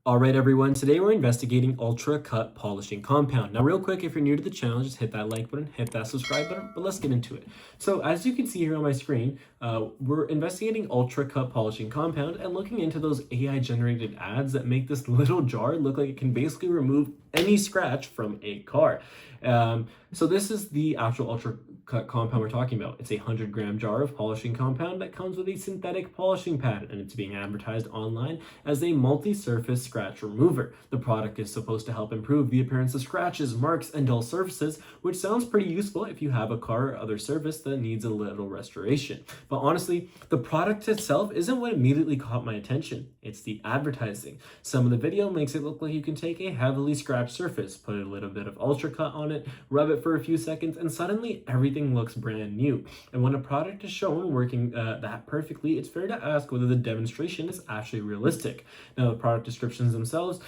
All right, everyone, today we're investigating Ultracut polishing compound. Now, real quick, if you're new to the channel, just hit that like button, hit that subscribe button, but let's get into it. So as you can see here on my screen, we're investigating Ultracut polishing compound and looking into those AI generated ads that make this little jar look like it can basically remove any scratch from a car. So this is the actual Ultracut compound we're talking about. It's a 100-gram jar of polishing compound that comes with a synthetic polishing pad, and it's being advertised online as a multi-surface scratch remover. The product is supposed to help improve the appearance of scratches, marks, and dull surfaces, which sounds pretty useful if you have a car or other surface that needs a little restoration. But honestly, the product itself isn't what immediately caught my attention. It's the advertising. Some of the video makes it look like you can take a heavily scratched surface, put a little bit of Ultracut on it, rub it for a few seconds, and suddenly everything looks brand new. And when a product is shown working that perfectly, it's fair to ask whether the demonstration is actually realistic. Now, the product descriptions themselves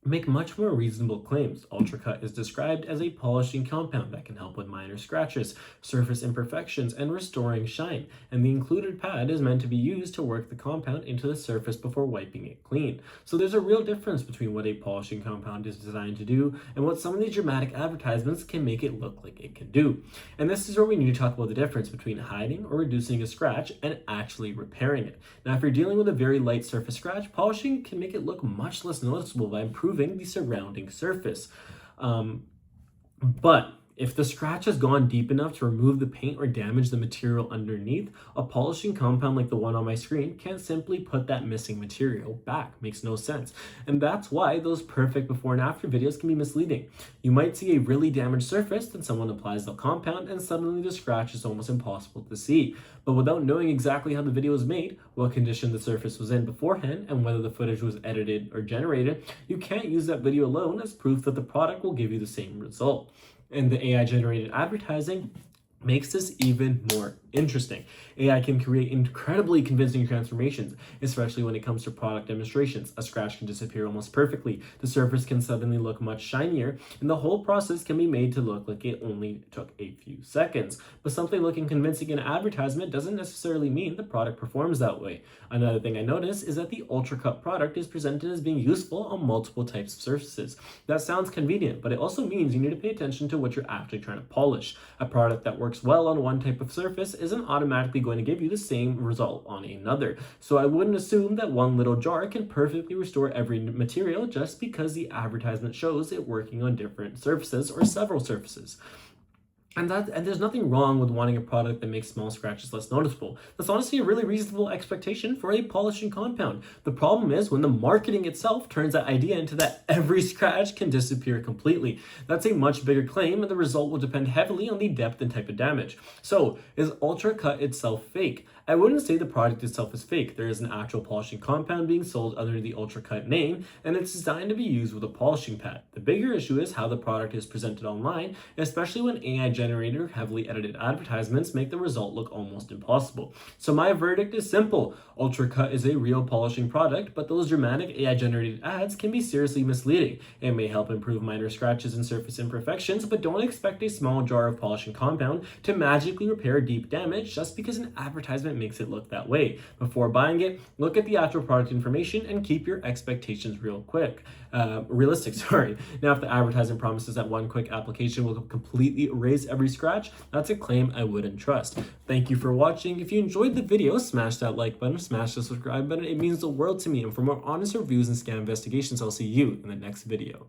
make much more reasonable claims. Ultracut is described as a polishing compound that can help with minor scratches, surface imperfections, and restoring shine, and the included pad is meant to be used to work the compound into the surface before wiping it clean. So there's a real difference between what a polishing compound is designed to do and what some of these dramatic advertisements can make it look like it can do. And this is where we need to talk about the difference between hiding or reducing a scratch and actually repairing it. Now, if you're dealing with a very light surface scratch, polishing can make it look much less noticeable by improving the surrounding surface. But if the scratch has gone deep enough to remove the paint or damage the material underneath, a polishing compound like the one on my screen can't simply put that missing material back. Makes no sense. And that's why those perfect before and after videos can be misleading. You might see a really damaged surface, then someone applies the compound and suddenly the scratch is almost impossible to see. But without knowing exactly how the video was made, what condition the surface was in beforehand, and whether the footage was edited or generated, you can't use that video alone as proof that the product will give you the same result. And the AI generated advertising makes this even more interesting. AI can create incredibly convincing transformations, especially when it comes to product demonstrations. A scratch can disappear almost perfectly, the surface can suddenly look much shinier, and the whole process can be made to look like it only took a few seconds. But something looking convincing in advertisement doesn't necessarily mean the product performs that way. Another thing I noticed is that the Ultracut product is presented as being useful on multiple types of surfaces. That sounds convenient, but it also means you need to pay attention to what you're actually trying to polish. A product that works well on one type of surface isn't automatically going to give you the same result on another. So I wouldn't assume that one little jar can perfectly restore every material just because the advertisement shows it working on different surfaces or several surfaces. And there's nothing wrong with wanting a product that makes small scratches less noticeable. That's honestly a really reasonable expectation for a polishing compound. The problem is when the marketing itself turns that idea into that every scratch can disappear completely. That's a much bigger claim, and the result will depend heavily on the depth and type of damage. So, is Ultracut itself fake? I wouldn't say the product itself is fake. There is an actual polishing compound being sold under the Ultracut name, and it's designed to be used with a polishing pad. The bigger issue is how the product is presented online, especially when AI generated heavily edited advertisements make the result look almost impossible. So my verdict is simple. Ultracut is a real polishing product, but those dramatic AI generated ads can be seriously misleading. It may help improve minor scratches and surface imperfections, but don't expect a small jar of polishing compound to magically repair deep damage just because an advertisement makes it look that way. Before buying it, look at the actual product information and keep your expectations realistic. Now, if the advertising promises that one quick application will completely erase every scratch, that's a claim I wouldn't trust. Thank you for watching. If you enjoyed the video, smash that like button, smash the subscribe button. It means the world to me. And for more honest reviews and scam investigations, I'll see you in the next video.